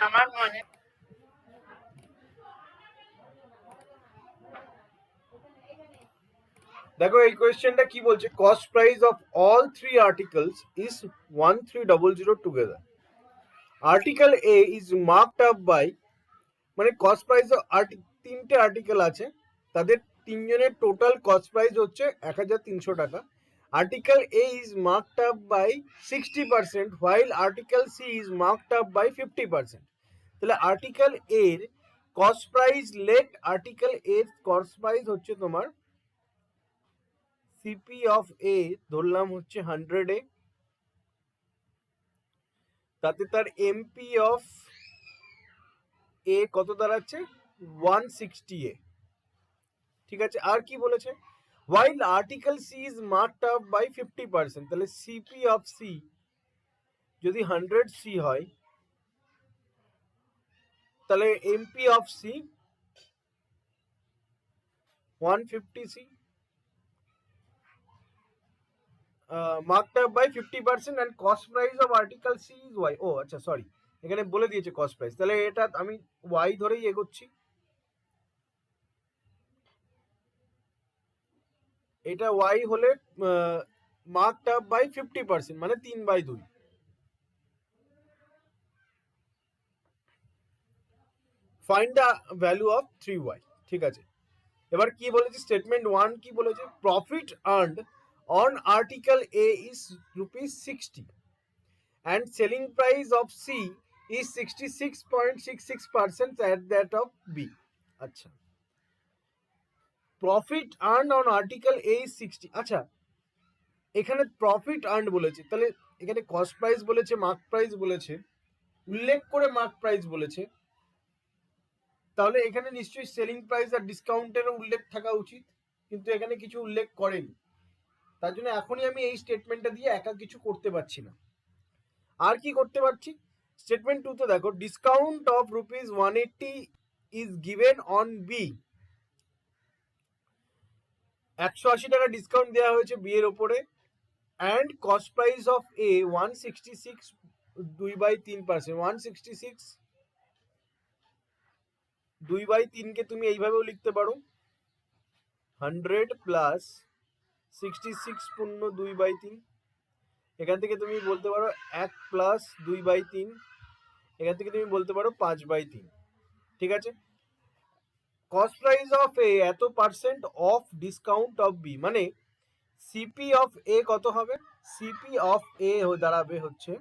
আমার মনে দেখো এই কোয়েশ্চেনটা কি বলছে, cost price of all three articles is 1300 together. Article A is marked up by, মানে কস্ট প্রাইস তিনটে আর্টিকেল আছে, তাদের তিনজনের টোটাল কস্ট প্রাইস হচ্ছে 1300 টাকা। Article A is marked up by 60%, while article C is marked up by 50%। তাহলে article এর cost price, let article এর কস্ট প্রাইস হচ্ছে তোমার সিপি অফ এ ধরলাম হচ্ছে 100 এ, তাতে তার এমপি অফ এ কত দাঁড়াচ্ছে 160 এ। ঠিক আছে, আর কি বলেছে, while article C is marked up by 50%, তাহলে সিপি অফ সি যদি 100 সি হয়, তাহলে MP of C 150 C, marked up by 50% and cost price of article C is y। ও আচ্ছা সরি, এখানে বলে দিয়েছে কস্ট প্রাইস, তাহলে এটা আমি y ধরেই এগোচ্ছি। এটা y হলে মার্কড আপ বাই 50%, মানে 3/2। Find the value of 3y। ঠিক আছে, এবার কি বলেছে স্টেটমেন্ট 1 কি বলেছে, profit earned on article A is ₹60 and selling price of C is 66.66% at that of B। আচ্ছা, profit earn on article A is 60। আচ্ছা, এখানে প্রফিট আর্ন বলেছে, তাহলে এখানে কস্ট প্রাইস বলেছে, মার্ক প্রাইস বলেছে, উল্লেখ করে মার্ক প্রাইস বলেছে, তাহলে এখানে নিশ্চয়ই সেলিং প্রাইস আর ডিসকাউন্টেরও উল্লেখ থাকা উচিত, কিন্তু এখানে কিছু উল্লেখ করেনি। তার জন্য এখনই আমি এই স্টেটমেন্টটা দিয়ে একা কিছু করতে পারছি না। আর কি করতে পারছি, স্টেটমেন্ট 2 তে দেখো, discount of ₹180 is given on B. 180 টাকা ডিসকাউন্ট দেওয়া হয়েছে বি এর উপরে, and cost price of A 166, 2/3%। 166 2/3 কে তুমি এইভাবেও লিখতে পারো, 100 প্লাস 66 পূর্ণ 2/3। এখান থেকে তুমি বলতে পারো 1 প্লাস 2/3, এখান থেকে তুমি বলতে পারো 5/3। ঠিক আছে, কস্ট প্রাইস অফ এ এত percent of discount of B, মানে সিপি অফ এ কত হবে, সিপি অফ এ দাঁড়াবে হচ্ছে,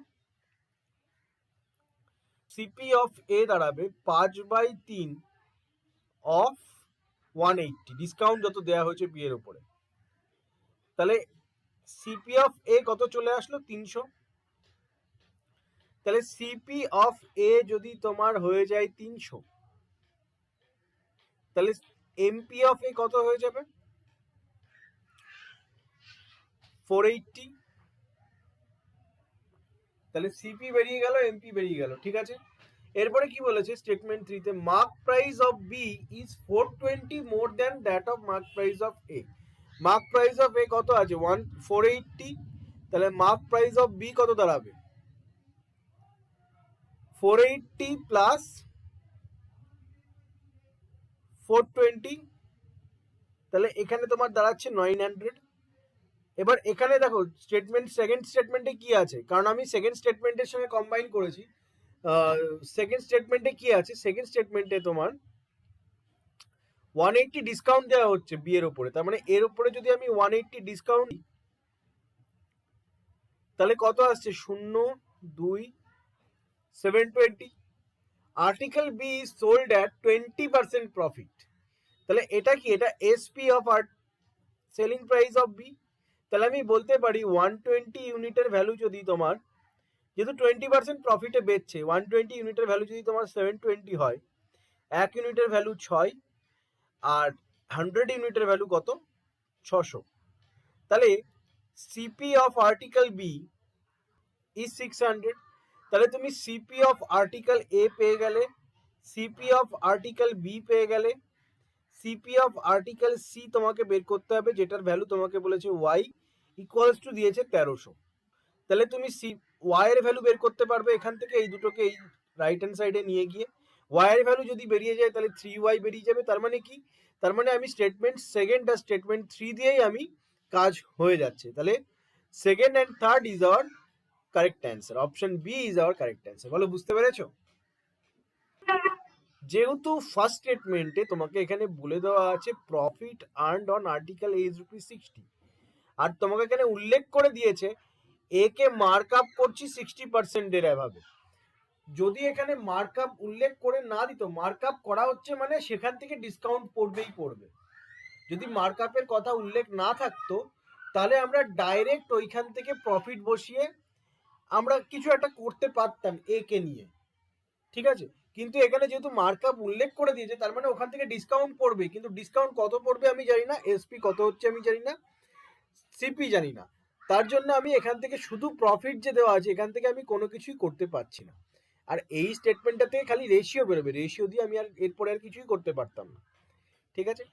সিপি অফ এ দাঁড়াবে 5/3 অফ 180, ডিসকাউন্ট যত দেওয়া হয়েছে বি এর উপরে। তাহলে সিপি অফ এ কত চলে আসলো, 300। তাহলে সিপি অফ এ যদি তোমার হয়ে যায় 300, তাহলে এমপি অফ এ কত হয়ে যাবে 480। তাহলে সিপি বেরিয়ে গেল, এমপি বেরিয়ে গেল। ঠিক আছে, এরপরে কি বলেছে স্টেটমেন্ট 3 তে, mark price of B is 420 more than that of mark price of A. Mark price of A কত আছে 480, তাহলে মার্ক প্রাইস অফ বি কত দাঁড়াবে 480 প্লাস 420, তাহলে এখানে তোমার দাঁড়াচ্ছে 900। এবার এখানে দেখো স্টেটমেন্ট, সেকেন্ড স্টেটমেন্টে কি আছে, কারণ আমি সেকেন্ড স্টেটমেন্টের সঙ্গে কম্বাইন করেছি। সেকেন্ড স্টেটমেন্টে কি আছে, সেকেন্ড স্টেটমেন্টে তোমার 180 ডিসকাউন্ট দেওয়া হচ্ছে বি এর উপরে, তার মানে এর উপরে যদি আমি 180 ডিসকাউন্ট, তাহলে কত আসছে 0 2 720। Article B is sold at 20% profit, তাহলে এটা কি, এটা SP of selling price of B. তাহলে আমি বলতে পারি 120 ইউনিটের ভ্যালু যদি তোমার, যেহেতু 20% প্রফিটে বেচছে, 120 ইউনিটের ভ্যালু যদি তোমার 720 হয়, 1 ইউনিটের ভ্যালু 6, আর 100 ইউনিটের ভ্যালু কত 600। তাহলে CP of article B is 600। তাহলে তুমি সিপি অফ আর্টিকেল এ পেয়ে গেলে, সিপি অফ আর্টিকেল বি পেয়ে গেলে, সিপি অফ আর্টিকেল সি তোমাকে বের করতে হবে, যেটার ভ্যালু তোমাকে বলেছে ওয়াই ইকুয়ালস টু দিয়েছে 1300। তাহলে তুমি সি ওয়াই এর ভ্যালু বের করতে পারবে এখান থেকে, এই দুটোকে এই রাইট হ্যান্ড সাইডে নিয়ে গিয়ে ওয়াই ভ্যালু যদি বেরিয়ে যায় তাহলে 3y বেরিয়ে যাবে। তার মানে কি, তার মানে আমি স্টেটমেন্ট সেকেন্ড আর স্টেটমেন্ট 3 দিয়েই আমি কাজ হয়ে যাচ্ছে। তাহলে second and third is our correct answer, option B is our correct answer. বলো বুঝতে পেরেছো? যেহেতু ফার্স্ট স্টেটমেন্টে তোমাকে এখানে বলে দেওয়া আছে profit earned on article A is ₹60, আর তোমাকে এখানে উল্লেখ করে দিয়েছে এ কে মার্ক আপ করছি 60% এর এভাবে। যদি এখানে মার্ক আপ উল্লেখ করে না দিত, মার্ক আপ করা হচ্ছে মানে সেখান থেকে ডিসকাউন্ট পড়বেই পড়বে। যদি মার্ক আপের কথা উল্লেখ না থাকতো তাহলে আমরা ডাইরেক্ট ওইখান থেকে প্রফিট বসিয়ে আমরা কিছু একটা করতে পারতাম এ কে নিয়ে, ঠিক আছে। কিন্তু এখানে যেহেতু মার্ক আপ উল্লেখ করে দিয়েছে তার মানে ওখান থেকে ডিসকাউন্ট পড়বে, কিন্তু ডিসকাউন্ট কত পড়বে আমি জানি না, এসপি কত হচ্ছে আমি জানি না, সিপি জানি না। তার জন্য আমি এখান থেকে শুধু প্রফিট যে দেওয়া আছে এখান থেকে আমি কোনো কিছুই করতে পারছি না। আর এই স্টেটমেন্টটা থেকে খালি রেশিও বেরোবে, রেশিও দিয়ে আমি আর এরপরে আর কিছুই করতে পারতাম না, ঠিক আছে।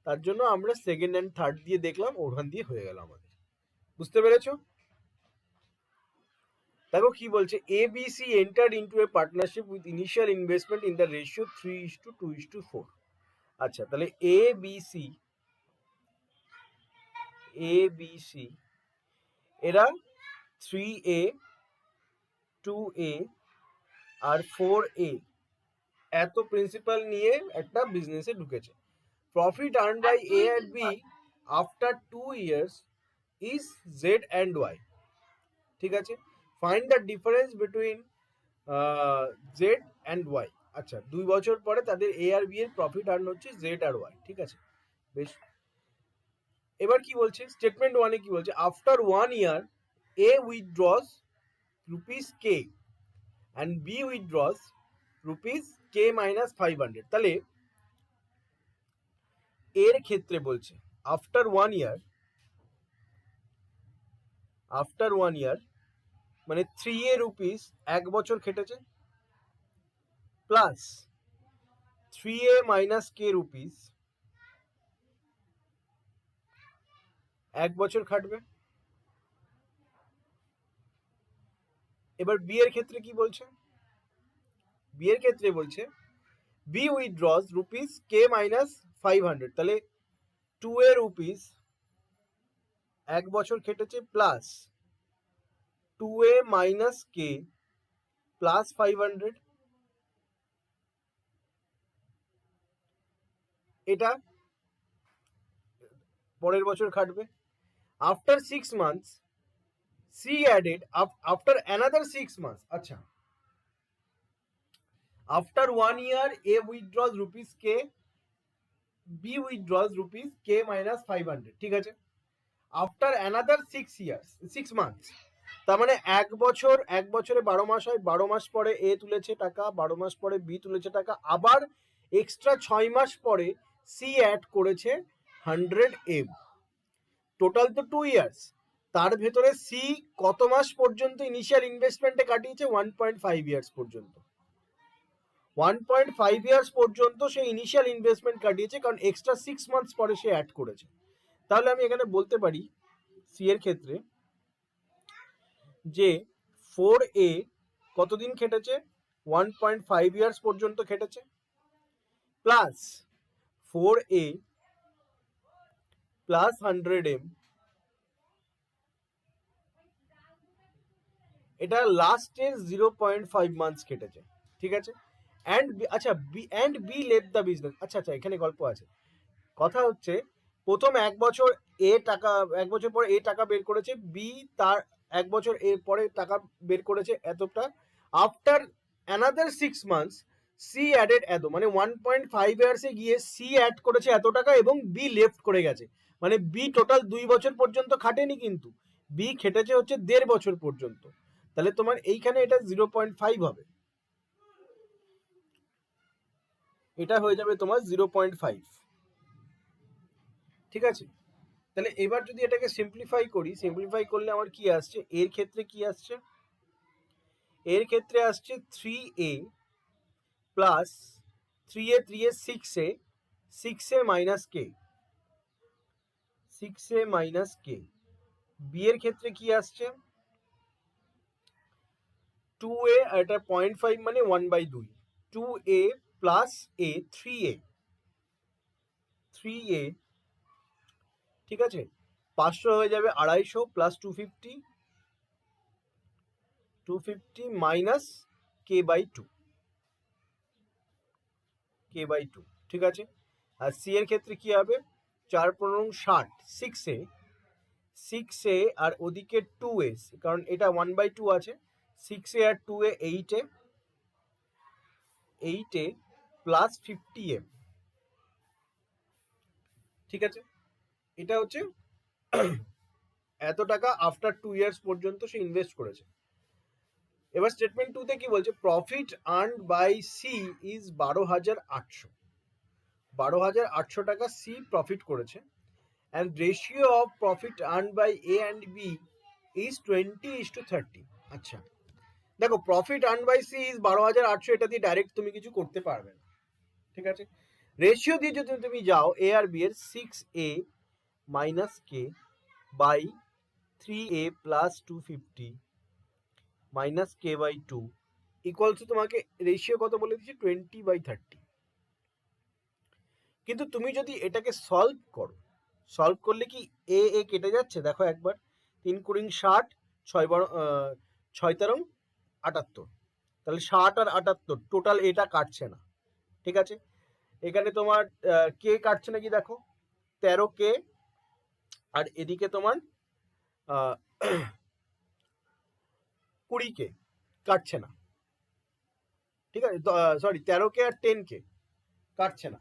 তার জন্য আমরা সেকেন্ড অ্যান্ড থার্ড দিয়ে দেখলাম, ওখান দিয়ে হয়ে গেল আমাদের। বুঝতে পেরেছো? দেখো কি বলছে, ABC entered into a partnership with initial investment in the ratio 3:2:4। আচ্ছা, তাহলে ABC এরা 3A 2A আর 4A এত প্রিন্সিপাল নিয়ে একটা বিজনেসে ঢুকেছে। Profit earn by A and B after 2 years is Z and Y, ঠিক আছে। Find the difference between Z and Y। আচ্ছা, 2 বছর পরে তাদের A আর B এর প্রফিট আর্ন হচ্ছে Z আর Y, ঠিক আছে, বেশ। এবার কি বলছে স্টেটমেন্ট 1 এ কি বলছে, after 1 year A withdraws ₹K and B withdraws ₹K minus 500। তাহলে এর ক্ষেত্রে বলছে আফটার 1 ইয়ার মানে 3A রুপিস 1 বছর খেটেছে plus 3A minus K rupees 1 বছর খাটবে। এবার বি এর ক্ষেত্রে কি বলছে, বি এর ক্ষেত্রে বলছে বি উইথড্রস K মাইনাস 500। তাহলে 2A রুপিস 1 বছর খেটেছে plus 2A minus K plus 500, এটা পরের বছর খাটবে। After 6 months C added after another 6 months. আচ্ছা, after 1 year A withdraws K, B withdraws K minus 500, ঠিক আছে। আফটার অ্যানাদার 6 মান্থস, তার মানে 1 বছরে 12 মাস হয়, 12 মাস পরে এ তুলেছে টাকা, 12 মাস পরে বি তুলেছে টাকা, আবার এক্সট্রা 6 মাস পরে সি অ্যাড করেছে 100M, টোটাল তো 2 ইয়ার্স। তার ভেতরে সি কত মাস পর্যন্ত ইনিশিয়াল ইনভেস্টমেন্টে কাটিয়েছে, 1.5 ইয়ার্স পর্যন্ত। 1.5 ইয়ার্স পর্যন্ত সে ইনিশিয়াল ইনভেস্টমেন্ট কাটিয়েছে, কারণ এক্সট্রা 6 মান্থস পরে সে অ্যাড করেছে। তাহলে আমি এখানে বলতে পারি সি এর ক্ষেত্রে যে 4A কতদিন খেটেছে, 1.5 ইয়ার্স পর্যন্ত খেটেছে, প্লাস 4A প্লাস 100M, এটা লাস্টের 0.5 মান্থস কেটেছে, ঠিক আছে। অ্যান্ড আচ্ছা বি লেফট দ্য বিজনেস। আচ্ছা, এখানে গল্প আছে। কথা হচ্ছে প্রথম 1 বছর এ টাকা, 1 বছর পরে এ টাকা বের করেছে, বি তার 1 বছর এর পরে টাকা বের করেছে এতটা। After another 6 months C added এত, মানে 1.5 ইয়ার্সে গিয়ে সি অ্যাড করেছে এত টাকা এবং বি লেফট করে গেছে, মানে বি টোটাল 2 বছর পর্যন্ত খাটেনি, কিন্তু বি খেটেছে হচ্ছে 1.5 বছর পর্যন্ত। তাহলে তোমার এইখানে এটা 0.5 হবে, এটা হয়ে যাবে তোমার 0.5, ঠিক আছে। তাহলে এবার যদি এটাকে সিম্পলিফাই করি, সিম্পলিফাই করলে আমার কি আসছে, এর ক্ষেত্রে কি আসছে, এর ক্ষেত্রে আসছে 3A plus 3A 6A 6A minus K, 6A minus K। B এর ক্ষেত্রে কি আসছে 2a আর এটা 0.5 মানে 1/2, 2a প্লাস a 3a, ঠিক আছে, 500 হয়ে যাবে 250 প্লাস 250 মাইনাস k/2, ঠিক আছে। আর সি এর ক্ষেত্রে কি হবে, 4×5 = 6a আর ওদিকে 2a, কারণ এটা 1/2 আছে, 6a আর 2a 8a প্লাস 50m, ঠিক আছে। এটা হচ্ছে এত টাকা আফটার 2 ইয়ার্স পর্যন্ত সে ইনভেস্ট করেছে। এবার স্টেটমেন্ট 2 তে কি বলছে, profit earned by C is 12,800 টাকা সি প্রফিট করেছে, and ratio of profit earned by A and B is 20:30. আচ্ছা, দেখো profit earn by C is 12,800, এটা দিয়ে ডাইরেক্ট তুমি কিছু করতে পারবে না, ঠিক আছে। রেশিও দিয়ে যদি তুমি যাও এ আর বি এর 6a minus K by 3a plus 250 minus k/2 equals to, তোমাকে রেশিও কত বলে দিচ্ছি, 20/30। কিন্তু তুমি যদি এটাকে সলভ করো, সলভ করলে কি এ কেটে যাচ্ছে, দেখো একবার, 3×60, 6×13 78, তাহলে 60 আর 78 টোটাল এটা কাটছে না, ঠিক আছে। এখানে তোমার কে কাটছে নাকি, দেখো 13k, আর এদিকে তোমার 20k কাটছে না, ঠিক আছে, সরি 13k আর 10k কাটছে না।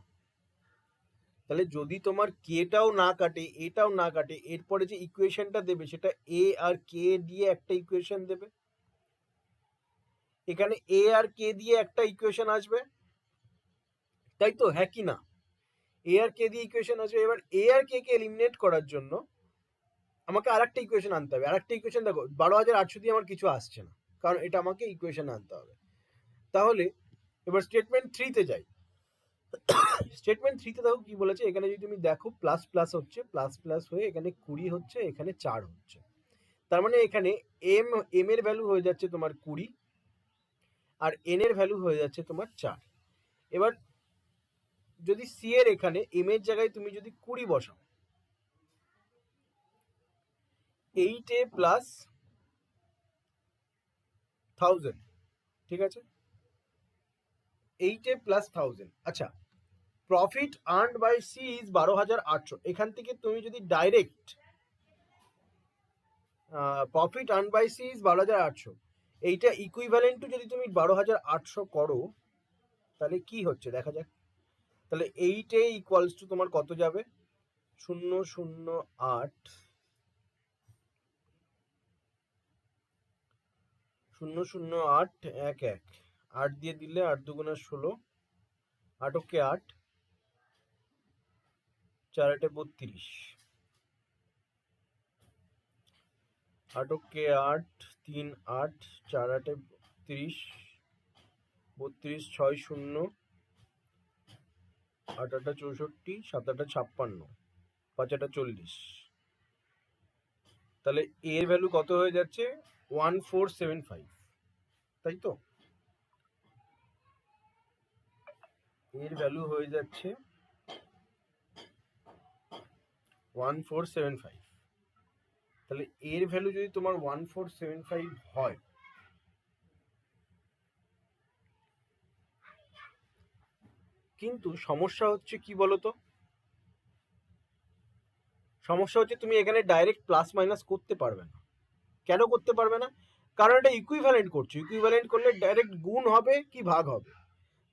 তাহলে যদি তোমার কেটাও না কাটে এটাও না কাটে, এরপরে যে ইকুয়েশনটা দেবে সেটা এ আর কে দিয়ে একটা ইকুয়েশন দেবে, এখানে এ আর কে দিয়ে একটা ইকুয়েশন আসবে, তাই তো, হ্যাঁ কি না, এ আর কে দিয়ে ইকুয়েশন আসবে। এবার এ আর কে কে এলিমিনেট করার জন্য আমাকে আরেকটা ইকুয়েশন আনতে হবে, আরেকটা ইকুয়েশন, দেখো 12,800 দিয়ে আমার কিছু আসছে না, কারণ এটা আমাকে ইকুয়েশন আনতে হবে। তাহলে এবার স্টেটমেন্ট 3 তে যাই। স্টেটমেন্ট 3 তে দেখো কি বলেছে, এখানে যদি তুমি দেখো প্লাস প্লাস হচ্ছে, প্লাস প্লাস হয়ে এখানে 20 হচ্ছে, এখানে 4 হচ্ছে, তার মানে এখানে এম এর ভ্যালু হয়ে যাচ্ছে তোমার 20 আর এন এর ভ্যালু হয়ে যাচ্ছে তোমার 4। এবার যদি সি এর এখানে এম এর জায়গায় তুমি যদি 20 বসাও, 8a প্লাস 1000, ঠিক আছে, 8a প্লাস 1000। আচ্ছা, profit earned by C is 12,800, এখান থেকে তুমি যদি direct profit earn by C is 12,800, এইটা ইকুইভ্যালেন্ট টু যদি তুমি 12,800 করো, তাহলে কি হচ্ছে দেখা যাক। তাহলে 8a ইকুয়ালস টু তোমার কত যাবে, 008 00811, 8 দিয়ে দিলে 8 দুগুণা 16, 8 ওকে 8, 4 8 32, 8 ওকে 8, 3 8, 4 8 32, 32 6 0, 8 8 64, 7 8 56, 5 8 40, তাহলে এর ভ্যালু কত হয়ে যাচ্ছে, 1475, তাই তো, এর ভ্যালু হয়ে যাচ্ছে 1475। তাহলে এর ভ্যালু যদি তোমার 1475 হয়, কিন্তু সমস্যা হচ্ছে কি বলতো, সমস্যা হচ্ছে তুমি এখানে ডাইরেক্ট প্লাস মাইনাস করতে পারবে না। কেন করতে পারবে না, কারণ এটা ইকুইভ্যালেন্ট করছো, ইকুইভ্যালেন্ট করলে ডাইরেক্ট গুণ হবে কি ভাগ হবে,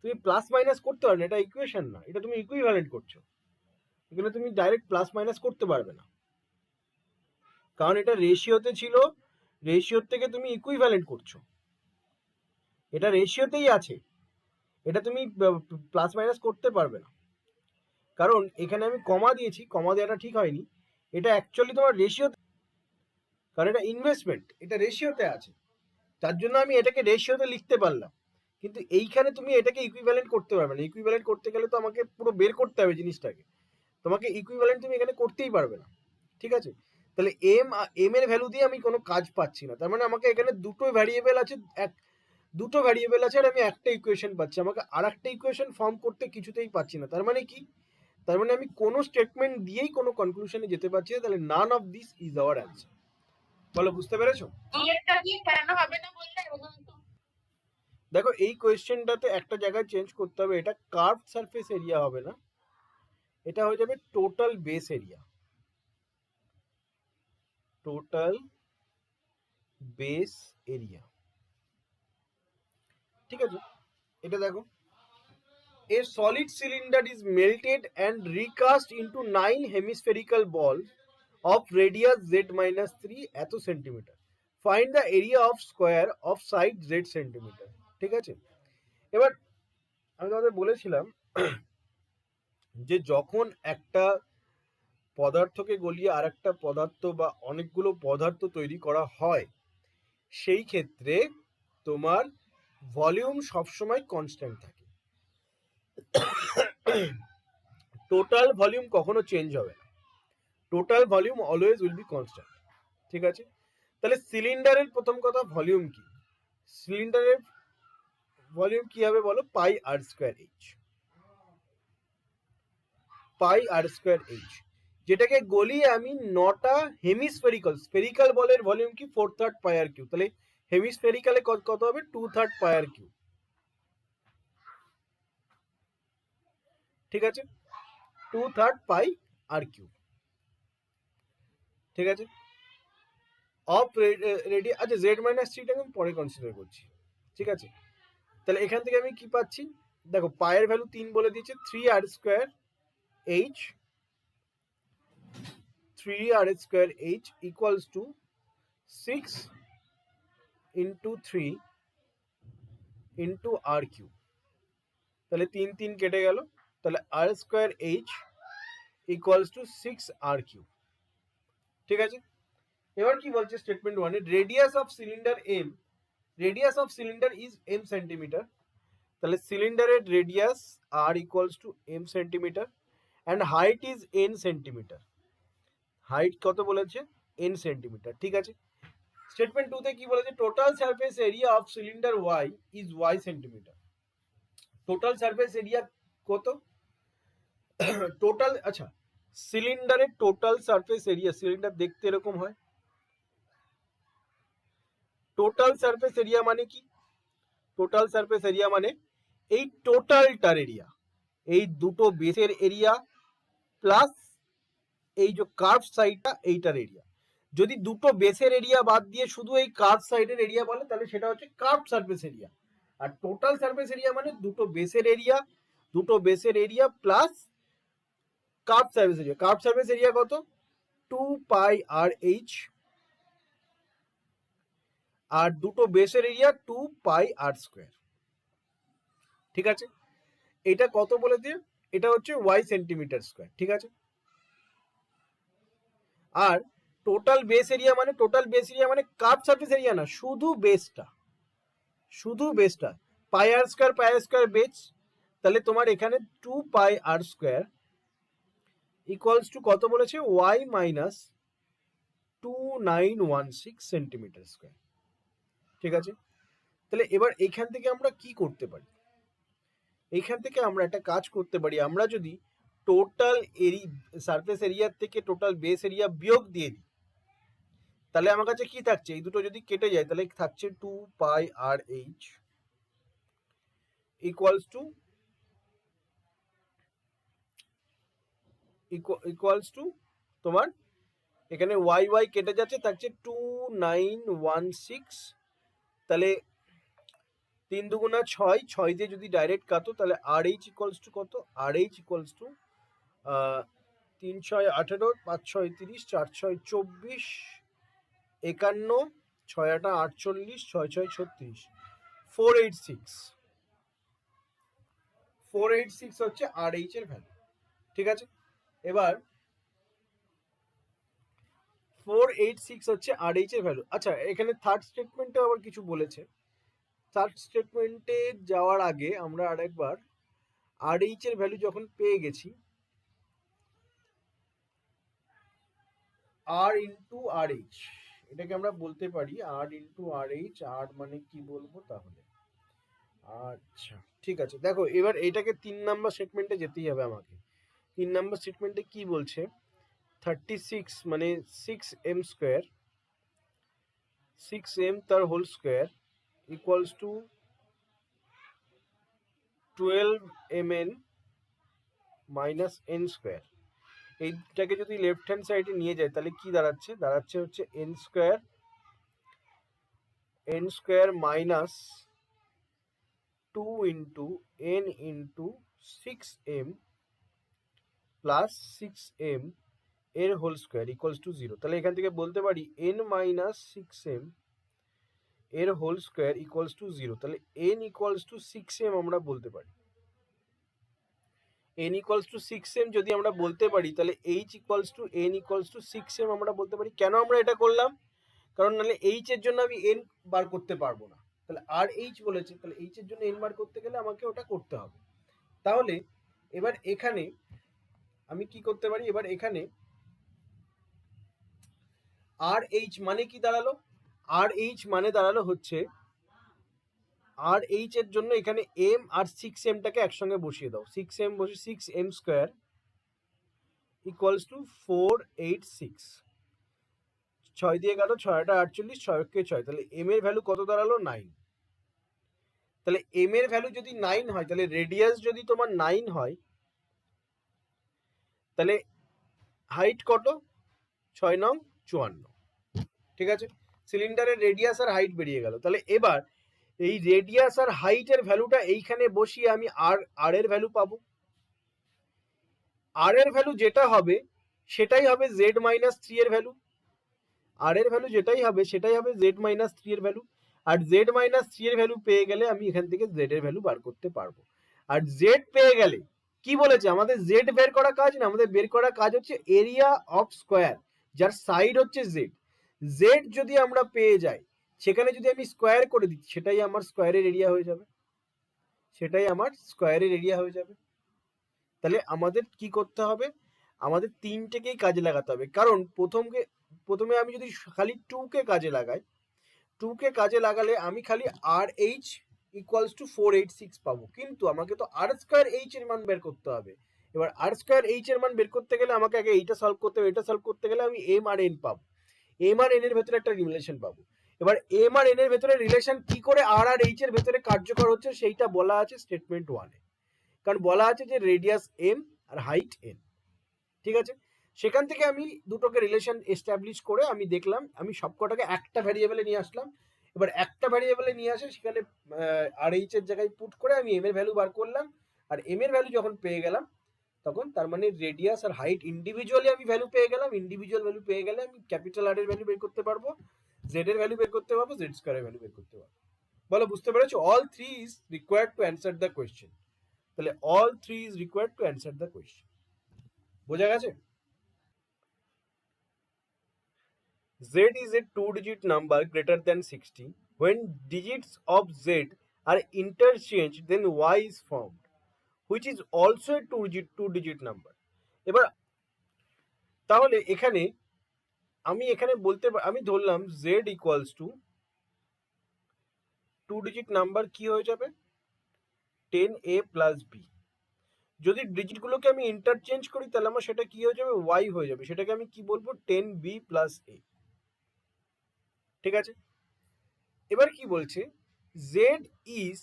তুমি প্লাস মাইনাস করতে পারবে না, এটা ইকুয়েশন না, এটা তুমি ইকুইভ্যালেন্ট করছো, এখানে তুমি ডাইরেক্ট প্লাস মাইনাস করতে পারবে না, কারণ এটা রেশিওতে ছিল, রেশিওর থেকে তুমি ইকুইভ্যালেন্ট করছো, এটা রেশিওতেই আছে, এটা তুমি প্লাস মাইনাস করতে পারবে না, কারণ এখানে আমি কমা দিয়েছি, কমা দেওয়াটা ঠিক হয়নি, এটা অ্যাকচুয়ালি তোমার রেশিও, কারণ এটা ইনভেস্টমেন্ট, এটা রেশিওতে আছে, তার জন্য আমি এটাকে রেশিওতে লিখতে পারলাম, কিন্তু এইখানে তুমি এটাকে ইকুইভ্যালেন্ট করতে পারবে না, ইকুইভ্যালেন্ট করতে গেলে তো আমাকে পুরো বের করতে হবে জিনিসটাকে, তোমাকে ইকুইভ্যালেন্ট তুমি এখানে করতেই পারবে না, ঠিক আছে। তাহলে এম এর ভ্যালু দিয়ে আমি কোনো কাজ পাচ্ছি না, তার মানে আমাকে এখানে দুটো ভ্যারিয়েবল আছে, এক দুটো ভ্যারিয়েবল আছে আর আমি একটা ইকুয়েশন পাচ্ছি, আমাকে আর একটা ইকুয়েশন ফর্ম করতে কিছুতেই পাচ্ছি না। তার মানে কি? তার মানে আমি কোনো স্টেটমেন্ট দিয়েই কোনো কনক্লুশনে যেতে পারছি না, তাহলে none of this is our answer. বলো, বুঝতে পেরেছো? দেখো এই কোয়েশ্চেনটাতে একটা জায়গায় চেঞ্জ করতে হবে, এটা কার্ভড সারফেস এরিয়া হবে না, এটা হয়ে যাবে total base area. Total base area, ঠিক আছে? এটা দেখো, a solid cylinder is melted and recast into 9 hemispherical balls of radius z minus 3 এত centimetre, find the area of square of side z centimetre. ঠিক আছে, এবার আমি তোমাদের বলেছিলাম যে যখন একটা পদার্থকে গলিয়ে আর একটা পদার্থ বা অনেকগুলো পদার্থ তৈরি করা হয়, সেই ক্ষেত্রে তোমার ভলিউম সবসময় কনস্ট্যান্ট থাকে, টোটাল ভলিউম কখনো চেঞ্জ হবে না, total volume always will be constant. ঠিক আছে, তাহলে সিলিন্ডারের প্রথম কথা ভলিউম কি? সিলিন্ডারের ভলিউম কি হবে বলো? পাই আর স্কোয়ার এইচ, পাই আর স্কোয়ার এইচ, যেটাকে গলিয়ে আমি 9টা হেমিস্ফেরিক্যাল, স্ফেরিক্যাল বলের ভলিউম কি? 4/3 পাই আর কিউ, তাহলে হেমিস্ফেরিক্যালে কত হবে? 2/3 পাই আর কিউ। ঠিক আছে, 2/3 পাই আর কিউ। ঠিক আছে, অফ রেডিয়াস, আচ্ছা জেড মাইনাস থ্রিটাকে আমি পরে কনসিডার করছি। ঠিক আছে, তাহলে এখান থেকে আমি কি পাচ্ছি? দেখো পায়ের ভ্যালু 3 বলে দিয়েছে, 3r square h, 3r square h equals to 6 into 3 into r q, তাহলে 3 কেটে গেল, তাহলে r square h equals to 6r q. ঠিক আছে, এবার কি বলছে স্টেটমেন্ট 1 এ, radius of cylinder m, radius of cylinder is m centimetre, তাহলে সিলিন্ডারের radius r equals to m centimetre and height is n centimetre, height কত বলেছে? N centimetre. ঠিক আছে, স্টেটমেন্ট 2 তে কি বলেছে? Total surface area of cylinder y is y centimetre, total surface area কত? টোটাল, আচ্ছা সিলিন্ডারের টোটাল সারফেস এরিয়া, সিলিন্ডার দেখতে এরকম হয়, টোটাল সারফেস এরিয়া মানে কি? টোটাল সারফেস এরিয়া মানে এই টোটালটার এরিয়া, এই দুটো বেসের এরিয়া প্লাস এই যে কার্ভ সাইডটা, এইটার এরিয়া। যদি দুটো বেসের এরিয়া বাদ দিয়ে শুধু এই কার্ভ সাইডের এরিয়া বলে, তাহলে সেটা হচ্ছে কার্ভ সারফেস এরিয়া। আর টোটাল সারফেস এরিয়া মানে দুটো বেসের এরিয়া, দুটো বেসের area plus curve surface area. Curve surface area কত? 2 পাই আর এইচ, আর দুটো বেসের এরিয়া 2 পাই আর স্কোয়ার। ঠিক আছে, এটা কত বলে দিয়ে? এটা হচ্ছে ওয়াই সেন্টিমিটার স্কোয়ার। ঠিক আছে, আর টোটাল বেস এরিয়া মানে, টোটাল বেস এরিয়া মানে কার্ভ সারফেস এরিয়া না, শুধু বেসটা, শুধু বেসটা, পাই আর স্কোয়ার বেস, তাহলে তোমার এখানে 2 pi r square equals to কত বলেছে? Y minus 2916 centimetre square. ঠিক আছে, তাহলে এবার এখান থেকে আমরা কি করতে পারি? এইখান থেকে আমরা একটা কাজ করতে পারি, আমরা যদি টোটাল সারফেস এরিয়ার থেকে টোটাল বেস এরিয়া বিয়োগ দিয়ে দিই, তাহলে আমার কাছে কি থাকছে? এই দুটো যদি কেটে যায় তাহলে থাকছে 2 পাই আর এইচ ইকুয়ালস টু তোমার এখানে ওয়াই ওয়াই কেটে যাচ্ছে, থাকছে 2916, তাহলে 3 দুগুণা 6, 6 দিয়ে যদি ডাইরেক্ট কাটো তাহলে আর এইচ ইকুয়ালস টু কত? আর এইচ ইকুয়ালস টু 3 6 18, 5 6 30, 4 6 24, 51, 6 8 48, 6 6 36, 486 হচ্ছে আর এইচ এর ভ্যালু। ঠিক আছে, এবার 486 হচ্ছে আর এইচ এর ভ্যালু। আচ্ছা এখানে থার্ড স্টেটমেন্টে আবার কিছু বলেছে, থার্ড স্টেটমেন্টে যাওয়ার আগে আমরা আরেকবার আর এইচ এর ভ্যালু যখন পেয়ে গেছি, আর ইন্টু আর এইচ, এটাকে আমরা বলতে পারি আর ইন্টু আর এইচ। আর মানে কি বলবো তাহলে? আচ্ছা ঠিক আছে, দেখো এবার এইটাকে 3 নম্বর স্টেটমেন্টে যেতেই হবে আমাকে। 3 নম্বর স্টেটমেন্টে কি বলছে, 36 মানে 6m² 6m তার whole square equals to 12mn minus n square. এইটাকে যদি লেফট হ্যান্ড সাইডে নিয়ে যায় তাহলে কি দাঁড়াচ্ছে হচ্ছে n square minus 2 into n into 6m plus 6m এর হোল স্কোয়ার ইকুয়ালস টু 0। তাহলে এখান থেকে বলতে পারি n মাইনাস 6m এর হোল স্কোয়ার ইকুয়ালস টু 0। তাহলে n ইকুয়ালস টু 6m আমরা বলতে পারি। n ইকুয়ালস টু 6m যদি আমরা বলতে পারি তাহলে h equals to n equals to 6m আমরা বলতে পারি। কেন আমরা এটা করলাম, কারণ নাহলে h এর জন্য আমি n বার করতে পারবো না। তাহলে আর h বলেছে, তাহলে h এর জন্য n বার করতে গেলে আমাকে ওটা করতে হবে। তাহলে এবার এখানে আমি কি করতে পারি, এবার এখানে আর এইচ মানে কি দাঁড়ালো, আর এইচ মানে দাঁড়ালো হচ্ছে আর এইচ এর জন্য এখানে এম আর 6mটাকে একসঙ্গে বসিয়ে দাও। 6m বসে 6m স্কোয়ার ইকুয়ালস টু 486। 6 দিয়ে গেল 6টা 48, 6 6, তাহলে এম এর ভ্যালু কত দাঁড়ালো 9। তাহলে এম এর ভ্যালু যদি 9 হয় তাহলে রেডিয়াস যদি তোমার 9 হয় তাহলে হাইট কত, 6 নং 54। ঠিক আছে, সিলিন্ডারের রেডিয়াস আর হাইট বেরিয়ে গেল। তাহলে এবার এই রেডিয়াস আর হাইটের ভ্যালুটা এইখানে বসিয়ে আমি আর এর ভ্যালু পাবো। আর এর ভ্যালু যেটা হবে সেটাই হবে জেড মাইনাস 3 এর ভ্যালু। আর এর ভ্যালু যেটাই হবে সেটাই হবে জেড মাইনাস 3 এর ভ্যালু। আর জেড মাইনাস 3 এর ভ্যালু পেয়ে গেলে আমি এখান থেকে জেড এর ভ্যালু বার করতে পারবো। আর জেড পেয়ে গেলে কি বলেছে, আমাদের জেড বের করা কাজ না, আমাদের বের করা কাজ হচ্ছে এরিয়া অফ স্কোয়ার যার সাইড হচ্ছে জেড। জেড যদি আমরা পেয়ে যাই সেখানে যদি আমি স্কোয়ার করে দিই সেটাই আমার স্কোয়ারের এরিয়া হয়ে যাবে, সেটাই আমার স্কোয়ারের এরিয়া হয়ে যাবে। তাহলে আমাদের কি করতে হবে, আমাদের তিনটেকেই কাজে লাগাতে হবে। কারণ প্রথমে আমি যদি খালি 2কে কাজে লাগাই, 2কে কাজে লাগালে আমি খালি আর এইচ ইকুয়ালস টু 486 পাবো, কিন্তু আমাকে তো আর স্কোয়ার এইচ এর মান বের করতে হবে। এবার আর স্কোয়ার এইচ এর মান বের করতে গেলে আমাকে আগে এইটা সলভ করতে হবে, এটা সলভ করতে গেলে আমি এম আর এন পাবো, এম আর এন এর ভেতরে একটা রিলেশন পাবো। এবার এম আর এন এর ভেতরে রিলেশন কি করে আর এইচ এর ভেতরে কার্যকর হচ্ছে সেইটা বলা আছে স্টেটমেন্ট 1-এ। কারণ বলা আছে যে radius M R height N. ঠিক আছে, সেখান থেকে আমি দুটোকে রিলেশন এস্টাবলিশ করে আমি দেখলাম, আমি সবকটাকে একটা ভ্যারিয়েবলে নিয়ে আসলাম। এবার একটা ভ্যারিয়েবলে নিয়ে আসে সেখানে আর এইচ এর জায়গায় পুট করে আমি এম এর ভ্যালু বার করলাম। আর এম এর ভ্যালু যখন পেয়ে গেলাম তখন তার মানে রেডিয়াস আর হাইট ইন্ডিভিজুয়ালি আমি ভ্যালু পেয়ে গেলাম। ইন্ডিভিজুয়াল ভ্যালু পেয়ে গেলে আমি ক্যাপিটাল আর এর ভ্যালু বের করতে পারবো, জেড এর ভ্যালু বের করতে পারবো, জেড স্কোয়ার এর ভ্যালু বের করতে পারবো। বলো বুঝতে পেরেছো? All three is required to answer the question. তাহলে all three is required to answer the question. বোঝা গেছে? Z is a two-digit number greater than 60. When digits of Z are interchanged, then Y is formed, which is also a two-digit number. এবার তাহলে এখানে আমি আমি ধরলাম Z equals to two-digit number কি হয়ে যাবে 10A plus B। যদি ডিজিটগুলোকে আমি ইন্টারচেঞ্জ করি তাহলে আমার সেটা কি হয়ে যাবে Y হয়ে যাবে, সেটাকে আমি কি বলবো 10B plus A। ঠিক আছে, এবার কি বলছে, z is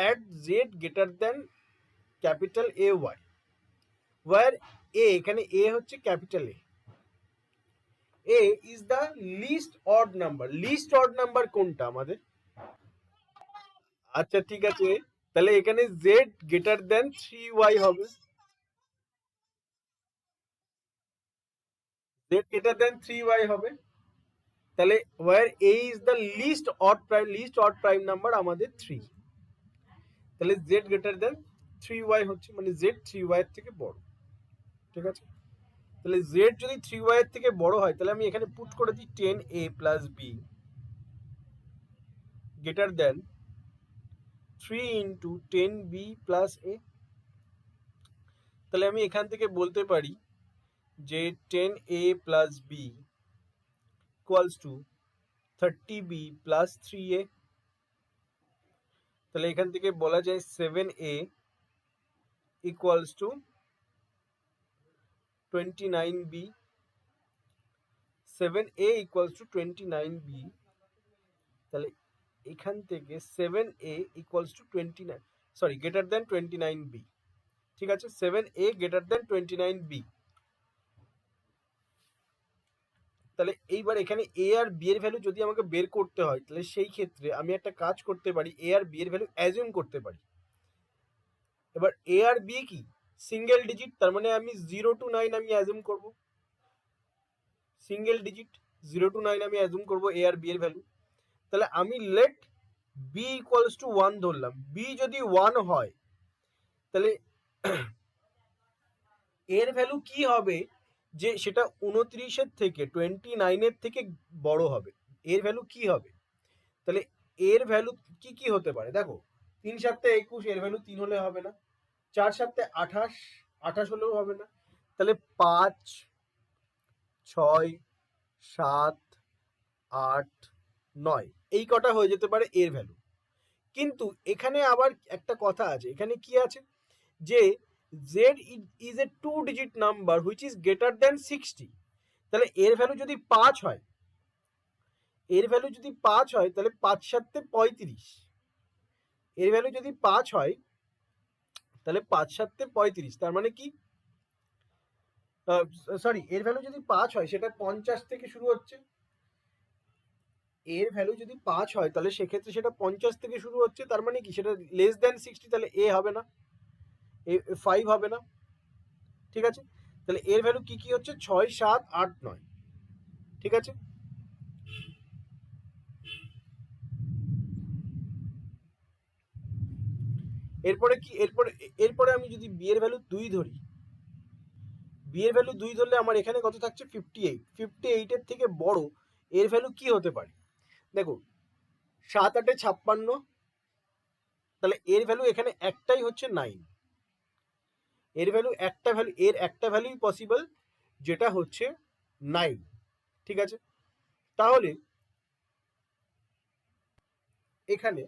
at z greater than capital A Y, where A এখানে এ হচ্ছে capital A is the least odd number. Least odd number কোনটা আমাদের? আচ্ছা ঠিক আছে, তাহলে এখানে z গ্রেটার দেন 3y হবে, z গ্রেটার দেন 3y হবে। তাহলে where a is the least odd prime number আমাদের 3। তাহলে z গ্রেটার দেন 3y হচ্ছে, মানে z 3y এর থেকে বড়। ঠিক আছে, তাহলে z যদি 3y এর থেকে বড় হয় তাহলে আমি এখানে পুট করে দিই 10a plus b greater than 3 into 10b plus a। তাহলে আমি এখান থেকে বলতে পারি যে 10a plus b equals to 30b plus 3a। তাহলে এখান থেকে বলা যায় 7a equals to 29b, 7a equals to 29b। তাহলে এখান থেকে 7a equals to 29, sorry greater than 29b, ঠিক আছে, 7a গ্রেটার দেন 29b। তাহলে এইবার এখানে এ আর বি এর ভ্যালু যদি আমাকে বের করতে হয়, তাহলে সেই ক্ষেত্রে আমি একটা কাজ করতে পারি, এ আর বি এর ভ্যালু অ্যাজিউম করতে পারি। এবার এ আর বি কি সিঙ্গেল ডিজিট, তার মানে আমি 0 to 9 আমি অ্যাজিউম করব, সিঙ্গেল ডিজিট 0 to 9 আমি অ্যাজিউম করব এ আর বি এর ভ্যালু। তাহলে আমি লেট বি ইকুয়ালস টু 1 ধরলাম। বি যদি 1 হয় তাহলে এর ভ্যালু কি হবে, যে সেটা 29-এর থেকে 29-এর থেকে বড় হবে। এর ভ্যালু কি হবে, তাহলে এর ভ্যালু কি কি হতে পারে দেখো, 3 7 21, এর ভ্যালু 3 হলে হবে না। 4 7 28, 28 হলেও হবে না। তাহলে 5 6 7 8 9 এই কটা হয়ে যেতে পারে এর ভ্যালু। কিন্তু এখানে আবার একটা কথা আছে, এখানে কি আছে যে z is a 2 digit number which is greater than 60। তাহলে এর ভ্যালু যদি 5 হয়, এর ভ্যালু যদি 5 হয় তাহলে 5 7 35, এর ভ্যালু যদি 5 হয় তাহলে 5 7 35, তার মানে কি, সরি এর ভ্যালু যদি 5 হয় সেটা 50 থেকে শুরু হচ্ছে। এর ভ্যালু যদি 5 হয় তাহলে সেক্ষেত্রে সেটা 50 থেকে শুরু হচ্ছে, তার মানে কি সেটা লেস দ্যান 60, তাহলে এ হবে না, এ 5 হবে না, ঠিক আছে। তাহলে এর ভ্যালু কি কি হচ্ছে 6 7 8 9, ঠিক আছে। এরপরে কি, এরপরে আমি যদি বি এর ভ্যালু 2 ধরি, বি এর ভ্যালু 2 ধরলে আমার এখানে কত থাকছে 58, 58 এর থেকে বড় এর ভ্যালু কি হতে পারে দেখো, 7 8 56, তাহলে এর ভ্যালু এখানে একটাই হচ্ছে 9, এর ভ্যালু একটা ভ্যালু, এর একটা ভ্যালুই পসিবল যেটা হচ্ছে 9, ঠিক আছে। তাহলে এখানে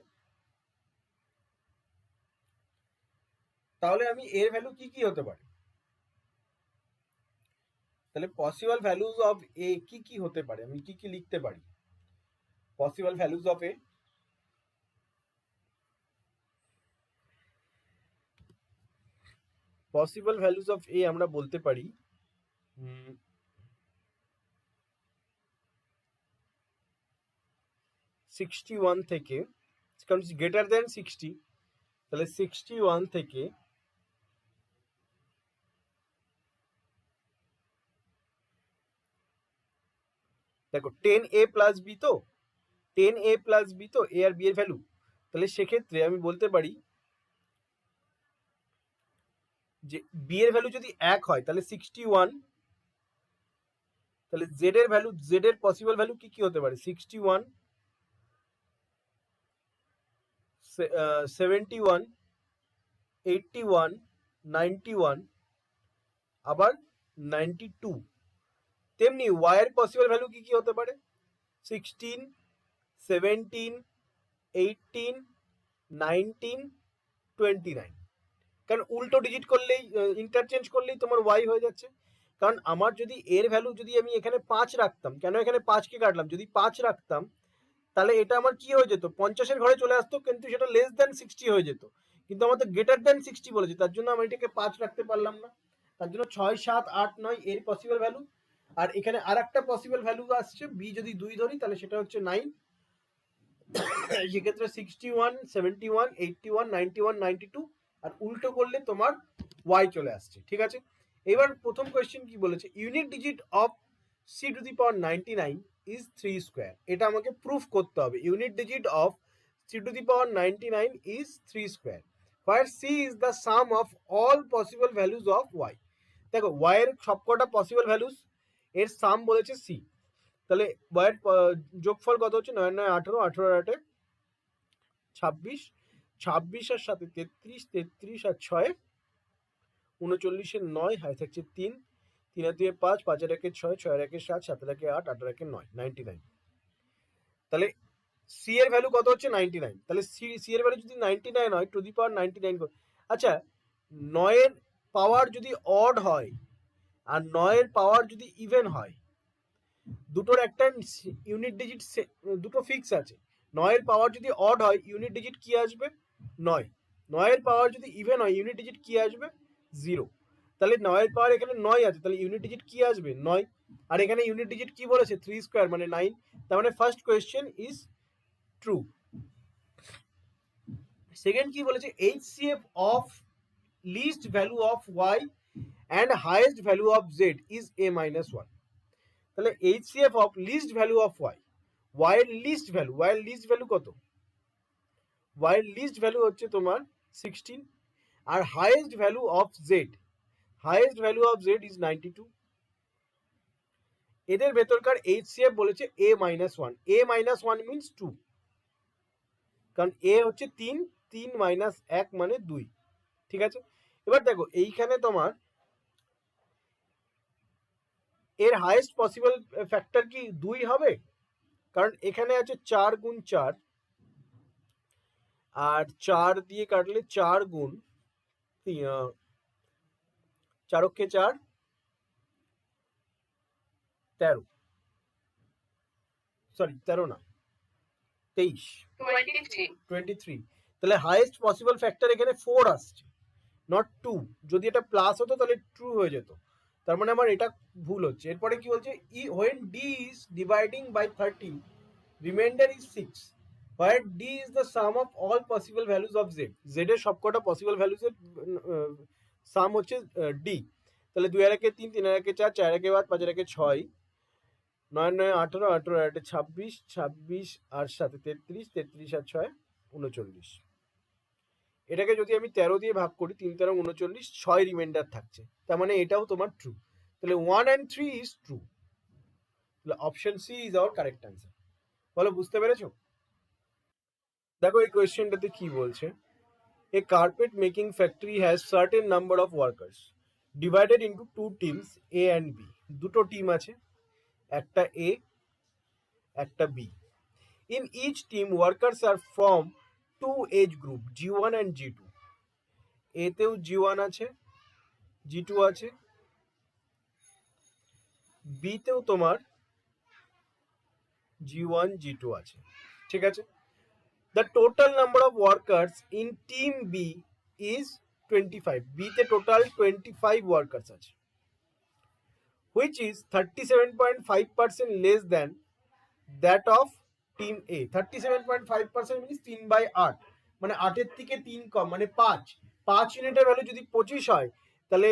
তাহলে আমি এর ভ্যালু কি কি হতে পারে, তাহলে পসিবল ভ্যালুজ অফ এ কি কি হতে পারে, আমি কি কি লিখতে পারি possible values of A. Possible values of A আমরা বলতে পারি 61 থেকে, কারণ গ্রেটার দেন 60, তাহলে 61 থেকে দেখো 10a প্লাস বি, তো 10a প্লাস বি তো এ আর বি এর ভ্যালু, তাহলে সেক্ষেত্রে আমি বলতে পারি যে বি এর ভ্যালু যদি 1 হয় তাহলে 61, তাহলে জেড এর ভ্যালু, জেড এর পসিবল ভ্যালু কি কি হতে পারে 61, 71, 81, 91, আবার 92। তেমনি ওয়াই এর পসিবল ভ্যালু কি কি হতে পারে 16, 17, 18, 19, 29। কারণ উল্টো ডিজিট করলেই, ইন্টারচেঞ্জ করলেই তোমার ওয়াই হয়ে যাচ্ছে। কারণ আমার যদি এর ভ্যালু যদি আমি এখানে 5 রাখতাম, কেন এখানে 5কে কাটলাম, যদি 5 রাখতাম তাহলে এটা আমার কি হয়ে যেত 50-এর ঘরে চলে আসতো, কিন্তু সেটা লেস দ্যান 60 হয়ে যেত। কিন্তু আমাদের গ্রেটার দ্যান 60 বলেছে, তার জন্য আমি এটাকে 5 রাখতে পারলাম না, তার জন্য 6 7 8 9 এর পসিবল ভ্যালু। আর এখানে আর একটা পসিবল ভ্যালু আসছে বি যদি 2 ধরি তাহলে সেটা হচ্ছে 9, সেক্ষেত্রে 61, 71, 81, 91, 92, আর উল্টো করলে তোমার ওয়াই চলে আসছে, ঠিক আছে। এবার প্রথম কোয়েশ্চেন কি বলেছে, unit digit of c to the power 99 is 3 square. এটা আমাকে প্রুফ করতে হবে, unit digit of c to the power 99 is 3 square, where c is the sum of all possible values of y. দেখো y এর সবকটা possible values এর সাম বলেছে C, তাহলে ওয়াই এর যোগফল কত হচ্ছে 9 9 18, 18 আর 8 26, 26 আর 7 33, 33 আর 6 39, 9 হাই থাকছে 3, 3 আর 2 5, 5 আর 1 6, 6 আর 1 7, 7 আর 1 8, 8 আর 1 9, 99। তাহলে সি এর ভ্যালু কত হচ্ছে 99, তাহলে সি এর ভ্যালু যদি 99 হয়, টু দি পাওয়ার 99। আচ্ছা, 9 এর পাওয়ার যদি অড হয় আর 9 এর পাওয়ার যদি ইভেন হয়, দুটোর একটা ইউনিট ডিজিট দুটো ফিক্স আছে। 9 এর পাওয়ার যদি অড হয়, ইউনিট ডিজিট কি আসবে? 9। 9 এর পাওয়ার যদি ইভেন হয়, ইউনিট ডিজিট কি আসবে? 0। তাহলে 9 এর পাওয়ার এখানে 9 আছে, তাহলে ইউনিট ডিজিট কি আসবে? 9। আর এখানে ইউনিট ডিজিট কি বলেছে? 3 স্কয়ার মানে 9। তার মানে first question is true. Second কি বলেছে? HCF of least value of y and highest value of z is a minus 1। তাহলে HCF of least value of y, y এর লিস্ট ভ্যালু, y এর লিস্ট ভ্যালু কত? y এর least value হচ্ছে তোমার 16, আর highest value of z, highest value of z is 92। এদের ভেতরকার HCF বলেছে a minus 1, a minus 1 means 2, কারণ a হচ্ছে 3, 3 মাইনাস 1 মানে 2। ঠিক আছে, এবার দেখো এইখানে তোমার এর হাইয়েস্ট পসিবল ফ্যাক্টর কি 2 হবে? কারণ এখানে আছে 4 গুণ 4, আর 4 দিয়ে কাটলে 4 গুণ 4 কে 4, 13, সরি 13 না 23, 23। তাহলে হাইয়েস্ট পসিবল ফ্যাক্টর এখানে 4 আসছে, নট 2। যদি এটা প্লাস হতো তাহলে ট্রু হয়ে যেত, তার মানে আমার এটা ভুল হচ্ছে। এরপরে কি বলছে? when d is dividing by 30, remainder is 6, where d is the sum of all possible values of z, z এর সবকটা পসিবল ভ্যালুস এর সাম হচ্ছে d। তাহলে 2 এর একে 3, 3 এর একে 4, 4 এর একে 5, 5 এর একে 6, 9 9 18, 18 আর 26, 26 আর 7 33, 33 আর 6 39। এটাকে যদি আমি 13 দিয়ে ভাগ করি, 3 13 39, 6 রিমাইন্ডার থাকছে, তার মানে এটাও তোমার ট্রু। তাহলে 1 and 3 ইজ ট্রু। তাহলে option C is our correct answer. বলো, বুঝতে পেরেছো? দেখো এই কোয়েশ্চেনটাতে কি বলছে? A carpet making factory has certain number of workers divided into 2 teams A and B. দুটো টিম আছে, একটা এ একটা B. In each team workers are from 2 age group G1 and G2। এতেও G1 আছে, G2 আছে, বিতেও তোমার G1 G2 আছে। ঠিক আছে, the total number of workers in team B is 25। বিতে টোটাল 25 ওয়ার্কার্স আছে, which is 37.5% less than that of team A। 37.5% means 3/8, মানে 8 থেকে 3 কম, মানে 5। 5 ইউনিটের ভ্যালু যদি 25 হয়, তাহলে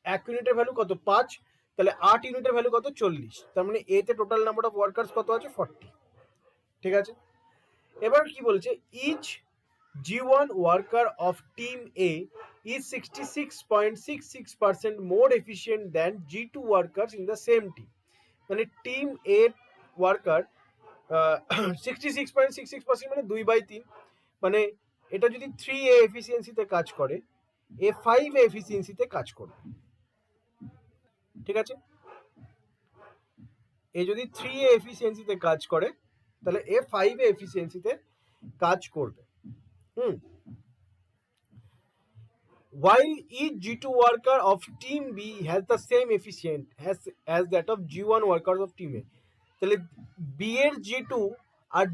1 ইউনিটের ভ্যালু কত? 5। তাহলে 8 ইউনিটের ভ্যালু কত? 40। তার মানে এতে টোটাল নাম্বার অফ ওয়ার্কার্স কত আছে? 40। ঠিক আছে, এবার কি বলছে? Each G1 worker of team A is 66.66% more efficient than G2 workers in the same team। মানে টিম A ওয়ার্কার 66.66% মানে 2/3, মানে এটা যদি 3A এফিসিয়েন্সিতে কাজ করে, এ 5A এফিসিয়েন্সিতে কাজ করবে। ঠিক আছে, এ যদি 3A এফিসিয়েন্সিতে কাজ করে, তাহলে এ 5A এফিসিয়েন্সিতে কাজ করবে। While each G2 worker of team B has the same efficient as that of G1 workers of team A। তাহলে B এর G2 আর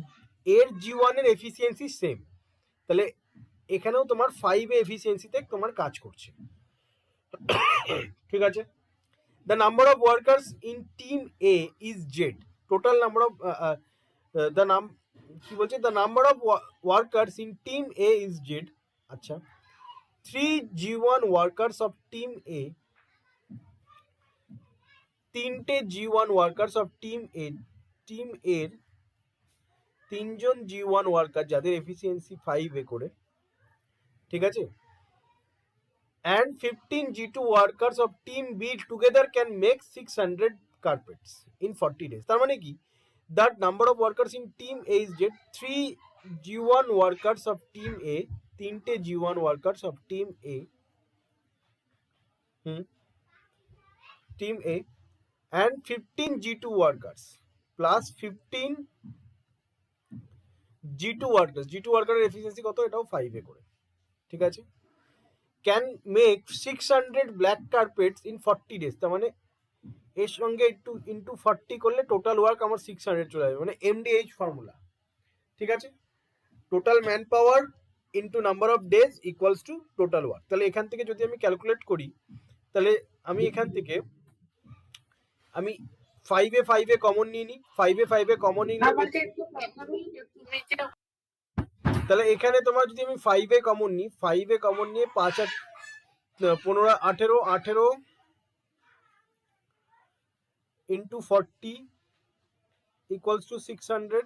এর G1 এর এফিসিয়েন্সি সেম, তাহলে এখানেও তোমার 5A এফিসিয়েন্সিতে তোমার কাজ করছে। ঠিক আছে, the number of workers in team A is Z। total number of কি বলছে? the number of workers in team A is Z। আচ্ছা, 3 G1 workers of team A, 3টে G1 workers of team A, team এর 3জন G1 worker যাদের efficiency 5A করে। ঠিক আছে, and 15 G2 workers of team B together can make 600 carpets in 40 days। তার মানে কি? that number of workers in team A is যে 3 G1 workers of team A, 3টে G1 workers of team A, team A and 15 G2 workers plus 15 G2 ওয়ার্কারের efficiency কত, এটাও 5 করে, ঠিক আছে। Can make 600 black carpets in 40 days, তার মানে এর সঙ্গে একটু ইন্টু 40 করলে টোটাল ওয়ার্ক আমার 600 চলে যাবে, মানে MDH ফর্মুলা, ঠিক আছে। Total man power into number of days equals to total work. তাহলে এখান থেকে যদি আমি ক্যালকুলেট করি, তাহলে আমি এখান থেকে আমি 5 এ কমন নিয়ে নিই, 5 এ কমন নিয়ে নিই, তাহলে এখানে তোমার যদি আমি 5 এ কমন নিই, 5 এ কমন নিয়ে 5 আর 15 18 ইন্টু 40 ইকুয়ালস টু 600,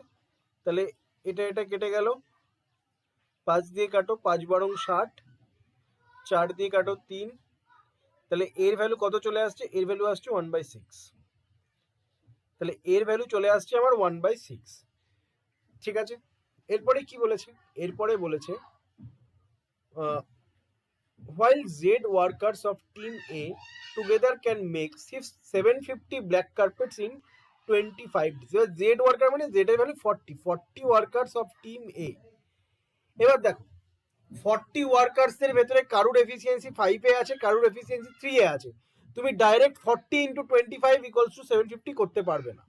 তাহলে এটা কেটে গেল, 5 দিয়ে কাটো, 5 বারং 60, 4 দিয়ে কাটো 3, তাহলে এর ভ্যালু কত চলে আসছে, এর ভ্যালু আসছে 1/6, তাহলে এর ভ্যালু চলে আসছে আমার 1/6, ঠিক আছে। এরপরে কি বলেছে, এরপরে বলেছে while Z workers of team A together can make 750 black carpets in 25 days, এবার Z ওয়ার্কার মানে Z এর value 40 workers of team A। এবার দেখো 40 ওয়ার্কার্স এর ভেতরে কারুর এফিসিয়েন্সি 5 এ আছে, কারুর এফিসিয়েন্সি 3 এ আছে, তুমি ডাইরেক্ট 40 ইন্টু 25 ইকুয়ালস টু 750 করতে পারবে না,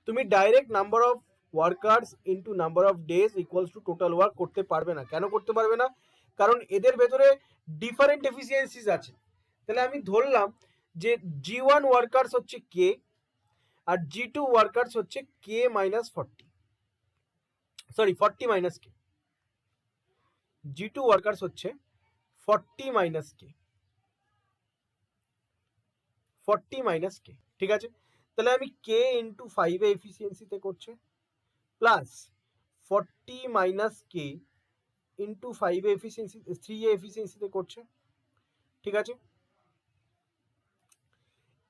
তুমি direct number of workers into number of days equals to total work করতে পারবে না। কেন করতে পারবে না, কারণ এদের ভেতরে ডিফারেন্ট এফিসিয়েন্সিস আছে। তাহলে আমি ধরলাম যে G1 ওয়ার্কার্স হচ্ছে কে, আর G2 ওয়ার্কার্স হচ্ছে কে মাইনাস 40, সরি 40 মাইনাস কে, G2 ওয়ার্কার্স হচ্ছে 40 মাইনাস কে, 40 মাইনাস কে, ঠিক আছে। তাহলে আমি কে ইন্টু 5 এ এফিসিয়েন্সিতে করছে, প্লাস 40 মাইনাস কে ইন্টু 5 এ এফিসিয়েন্সি 3 এ এফিসিয়েন্সিতে করছে, ঠিক আছে,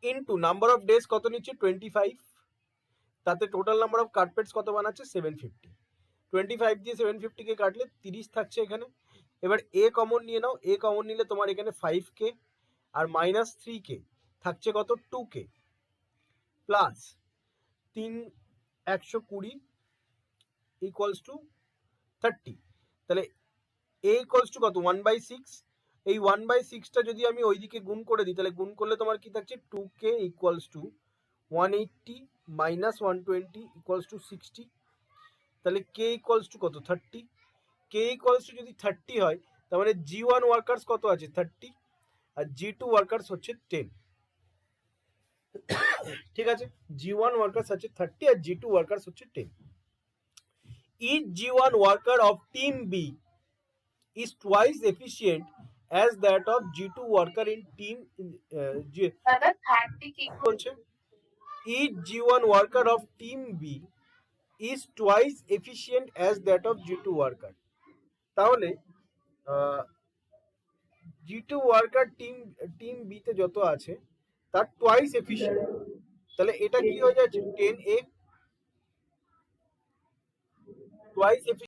ইন্টু নাম্বার অফ ডেজ কত নিচ্ছে 25, তাতে টোটাল নাম্বার অফ কার্পেটস কত বানাচ্ছে 750, 25 দিয়ে 750 কে কাটলে 30 থাকছে এখানে। এবার এ কমন নিয়ে নাও, এ কমন নিলে তোমার এখানে 5 কে আর মাইনাস 3 কে থাকছে কত 2 কে, প্লাস 3 120 ইকুয়ালস টু 30, তাহলে এ ইকুয়ালস টু কত 1/6, এই 1/6টা যদি আমি ওইদিকে গুণ করে দিই, তাহলে গুণ করলে তোমার কি থাকছে 2K equals to 180 minus 120 equals to 60, তাহলে কে ইকুয়ালস টু কত 30, কে ইকুয়ালস টু যদি 30 হয়, তার মানে G1 ওয়ার্কার্স কত আছে 30, আর G2 ওয়ার্কার্স হচ্ছে 10, ঠিক আছে। G1 ওয়ার্কার্স আছে 30 আর G2 ওয়ার্কার্স হচ্ছে 10। Each G1 worker of team B is twice efficient as that of G2 worker in team বলছে each G1 worker of team B is twice efficient as that of G2 worker, তাহলে G2 worker team B তে যত আছে তার twice efficient, তাহলে এটা কি হয়ে যাচ্ছে 10A twice efficient